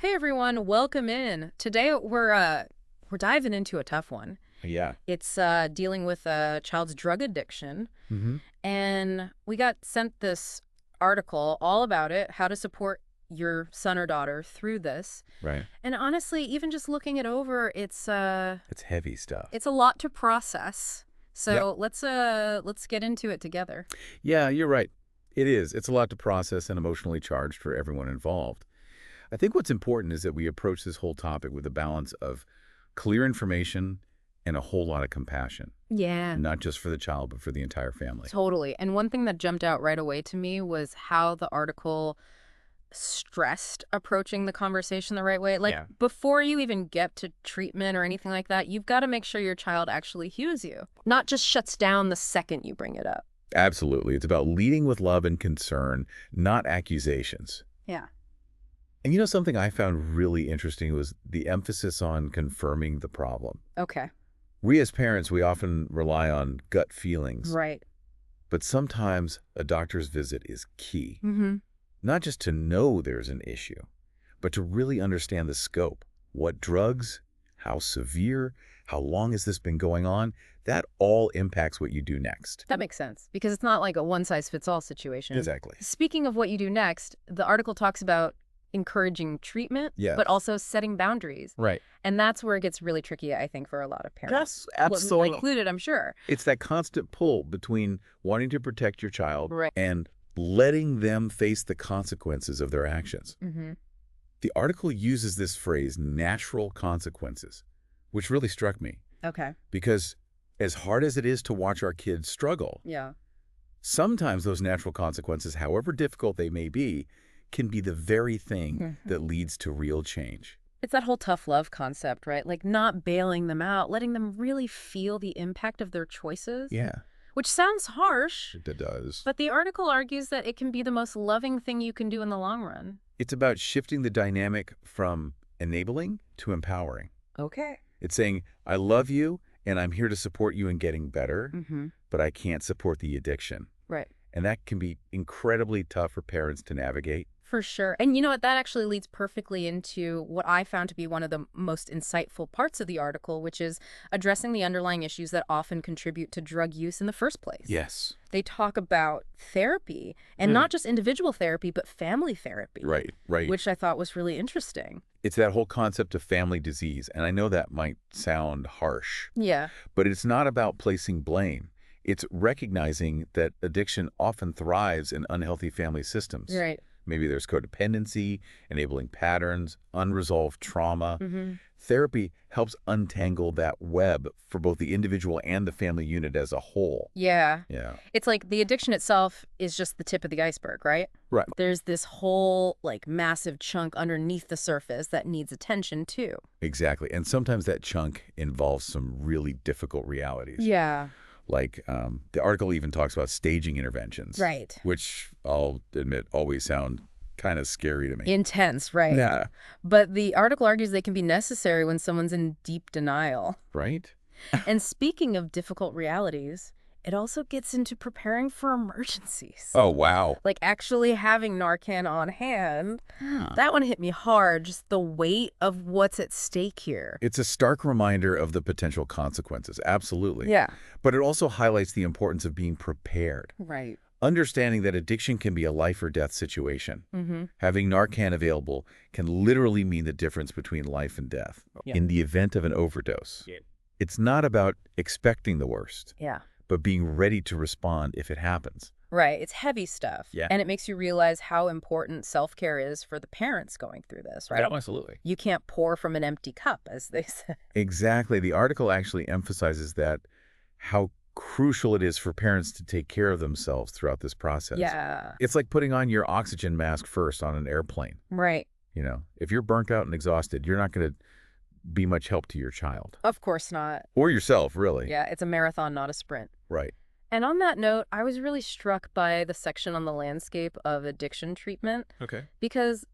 Hey everyone, welcome in. Today we're diving into a tough one. Yeah. It's dealing with a child's drug addiction, Hmm. and we got sent this article all about it, how to support your son or daughter through this. Right. And honestly, even just looking it over, It's heavy stuff. it's a lot to process. Yep. So let's get into it together. Yeah, you're right. It is. It's a lot to process and emotionally charged for everyone involved. I think what's important is that we approach this whole topic with a balance of clear information and a whole lot of compassion, Yeah. not just for the child, but for the entire family. Totally. And one thing that jumped out right away to me was how the article stressed approaching the conversation the right way. Like, Yeah. before you even get to treatment or anything like that, you've got to make sure your child actually hears you, not just shuts down the second you bring it up. Absolutely. It's about leading with love and concern, not accusations. Yeah. And something I found really interesting was the emphasis on confirming the problem. Okay. We as parents, we often rely on gut feelings. Right. But sometimes a doctor's visit is key, Mm-hmm. not just to know there's an issue, but to really understand the scope. What drugs, how severe, how long has this been going on? That all impacts what you do next. That makes sense because it's not like a one-size-fits-all situation. Exactly. Speaking of what you do next, the article talks about encouraging treatment, Yes. but also setting boundaries. Right. And that's where it gets really tricky, I think, for a lot of parents. Yes, Well, absolutely. included, I'm sure. It's that constant pull between wanting to protect your child Right. and letting them face the consequences of their actions. Mm-hmm. The article uses this phrase, natural consequences, which really struck me Okay. because as hard as it is to watch our kids struggle, Yeah. sometimes those natural consequences, however difficult they may be, can be the very thing that leads to real change. It's that whole tough love concept, right? Like not bailing them out, letting them really feel the impact of their choices, Yeah, which sounds harsh, it does. but the article argues that it can be the most loving thing you can do in the long run. It's about shifting the dynamic from enabling to empowering. Okay. It's saying, I love you and I'm here to support you in getting better, Mm-hmm. but I can't support the addiction. Right. And that can be incredibly tough for parents to navigate. For sure. And you know what? That actually leads perfectly into what I found to be one of the most insightful parts of the article, which is addressing the underlying issues that often contribute to drug use in the first place. Yes. They talk about therapy, and not just individual therapy, but family therapy. Right, right. Which I thought was really interesting. It's that whole concept of family disease. And I know that might sound harsh, Yeah. but it's not about placing blame. It's recognizing that addiction often thrives in unhealthy family systems. Right. Maybe there's codependency, enabling patterns, unresolved trauma. Mm-hmm. Therapy helps untangle that web for both the individual and the family unit as a whole. Yeah. Yeah. It's like the addiction itself is just the tip of the iceberg, right? Right. There's this whole, like, massive chunk underneath the surface that needs attention, too. Exactly. And sometimes that chunk involves some really difficult realities. Yeah. Like the article even talks about staging interventions. Right. Which I'll admit always sound kind of scary to me. Intense, right? Yeah. But the article argues they can be necessary when someone's in deep denial. Right? And speaking of difficult realities, it also gets into preparing for emergencies. Oh, wow. Like actually having Narcan on hand. That one hit me hard, just the weight of what's at stake here. It's a stark reminder of the potential consequences. Absolutely. Yeah. But it also highlights the importance of being prepared. Right. Understanding that addiction can be a life or death situation. Mm-hmm. Having Narcan available can literally mean the difference between life and death Yeah. in the event of an overdose. Yeah. It's not about expecting the worst, Yeah. but being ready to respond if it happens. Right. It's heavy stuff. Yeah. And it makes you realize how important self-care is for the parents going through this, right? Absolutely. You can't pour from an empty cup, as they say. Exactly. The article actually emphasizes that how crucial it is for parents to take care of themselves throughout this process. Yeah. It's like putting on your oxygen mask first on an airplane. Right. If you're burnt out and exhausted, you're not going to be much help to your child. Of course not. Or yourself, really. Yeah, it's a marathon, not a sprint. Right. And on that note, I was really struck by the section on the landscape of addiction treatment Okay. because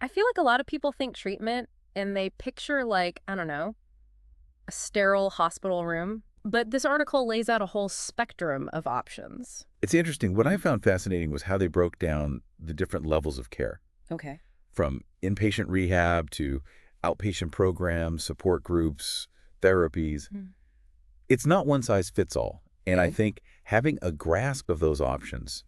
I feel like a lot of people think treatment and they picture, like, I don't know, a sterile hospital room. But this article lays out a whole spectrum of options. It's interesting. What I found fascinating was how they broke down the different levels of care. Okay. from inpatient rehab to outpatient programs, support groups, therapies. Mm. It's not one size fits all. And I Okay. think having a grasp of those options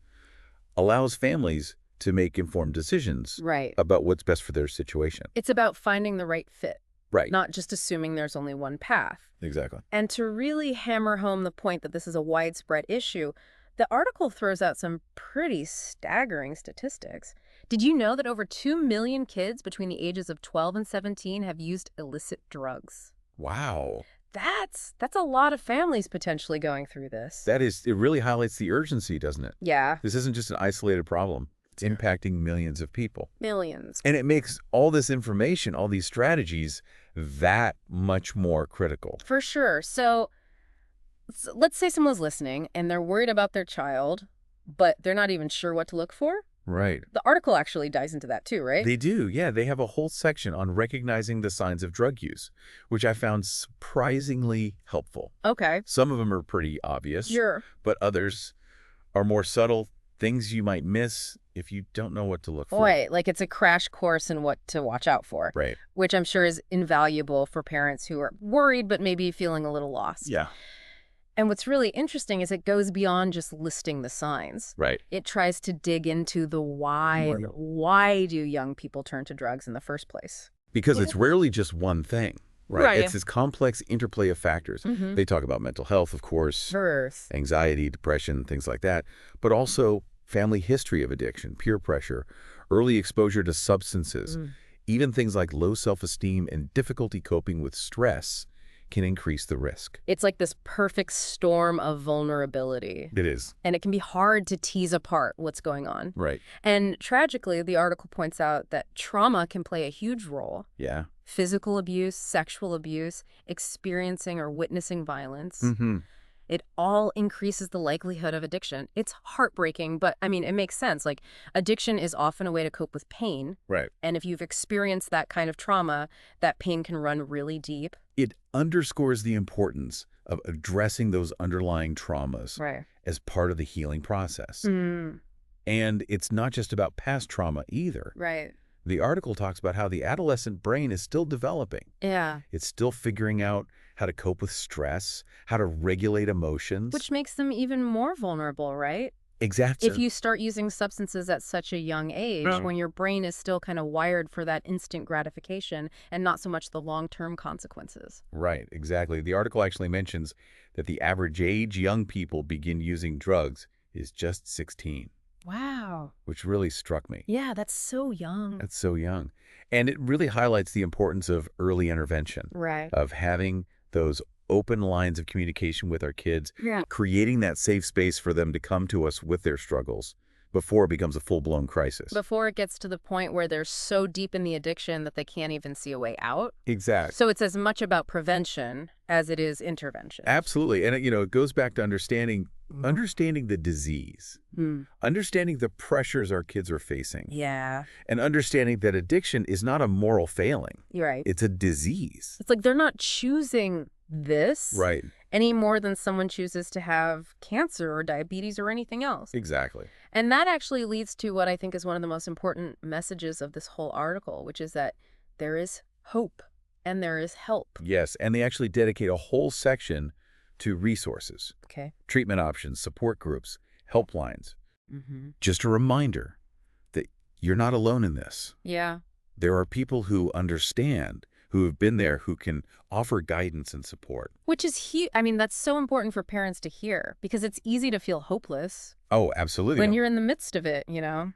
allows families to make informed decisions Right. about what's best for their situation. It's about finding the right fit, Right. not just assuming there's only one path. Exactly. And to really hammer home the point that this is a widespread issue, the article throws out some pretty staggering statistics. Did you know that over 2 million kids between the ages of 12 and 17 have used illicit drugs? Wow. That's a lot of families potentially going through this. It really highlights the urgency, doesn't it? Yeah, This isn't just an isolated problem. It's impacting millions of people. millions. And it makes all this information, all these strategies, that much more critical. For sure. So let's say someone's listening and they're worried about their child, but they're not even sure what to look for. Right. The article actually dives into that too, right? They do, yeah. They have a whole section on recognizing the signs of drug use, which I found surprisingly helpful. Okay. Some of them are pretty obvious, Sure. but others are more subtle, things you might miss if you don't know what to look for. Boy, like it's a crash course in what to watch out for, Right. which I'm sure is invaluable for parents who are worried but maybe feeling a little lost. Yeah. And what's really interesting is it goes beyond just listing the signs. Right. It tries to dig into the why. Right. Why do young people turn to drugs in the first place? Because it's rarely just one thing, right? Right. It's this complex interplay of factors. Mm-hmm. They talk about mental health, of course, Birth. anxiety, depression, things like that, but also family history of addiction, peer pressure, early exposure to substances, even things like low self-esteem and difficulty coping with stress can increase the risk. It's like this perfect storm of vulnerability. It is. And it can be hard to tease apart what's going on. Right. And tragically, the article points out that trauma can play a huge role. Yeah. Physical abuse, sexual abuse, experiencing or witnessing violence. Mm-hmm. It all increases the likelihood of addiction. It's heartbreaking, but I mean, it makes sense. Like, addiction is often a way to cope with pain. Right. And if you've experienced that kind of trauma, that pain can run really deep. It underscores the importance of addressing those underlying traumas Right. as part of the healing process. And it's not just about past trauma either. Right. The article talks about how the adolescent brain is still developing. Yeah. It's still figuring out how to cope with stress, how to regulate emotions. Which makes them even more vulnerable, right? Exactly. If you start using substances at such a young age, Yeah. when your brain is still kind of wired for that instant gratification and not so much the long-term consequences. Right, exactly. The article actually mentions that the average age young people begin using drugs is just 16, Wow. which really struck me. Yeah, that's so young. That's so young. And it really highlights the importance of early intervention, Right. of having those open lines of communication with our kids, Yeah. creating that safe space for them to come to us with their struggles before it becomes a full-blown crisis. Before it gets to the point where they're so deep in the addiction that they can't even see a way out. Exactly. So it's as much about prevention as it is intervention. Absolutely. And, it goes back to understanding the disease, understanding the pressures our kids are facing, Yeah, and understanding that addiction is not a moral failing. you're right. It's a disease. It's like they're not choosing this Right. any more than someone chooses to have cancer or diabetes or anything else. Exactly. And that actually leads to what I think is one of the most important messages of this whole article, which is that there is hope and there is help. Yes. And they actually dedicate a whole section to resources, Okay. treatment options, support groups, helplines. Mm-hmm. Just a reminder that you're not alone in this. Yeah. There are people who understand, who have been there, who can offer guidance and support. Which is huge. I mean, that's so important for parents to hear because it's easy to feel hopeless Oh, absolutely. when you're in the midst of it, you know?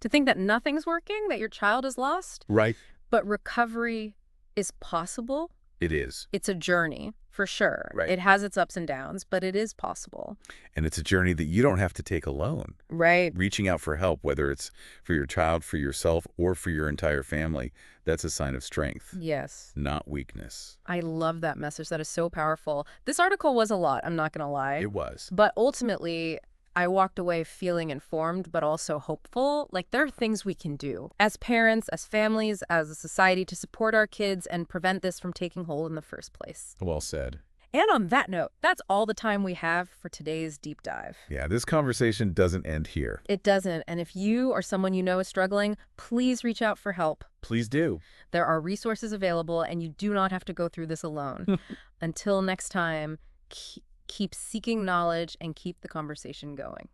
To think that nothing's working, that your child is lost, Right. but recovery is possible. It is. It's a journey, for sure. Right. It has its ups and downs, but it is possible. And it's a journey that you don't have to take alone. Right. Reaching out for help, whether it's for your child, for yourself, or for your entire family, that's a sign of strength, Yes. not weakness. I love that message. That is so powerful. This article was a lot, I'm not going to lie. It was. But ultimately, I walked away feeling informed, but also hopeful. Like, there are things we can do as parents, as families, as a society to support our kids and prevent this from taking hold in the first place. Well said. And on that note, that's all the time we have for today's deep dive. Yeah, this conversation doesn't end here. It doesn't, and if you or someone you know is struggling, please reach out for help. Please do. There are resources available, and you do not have to go through this alone. Until next time, keep seeking knowledge and keep the conversation going.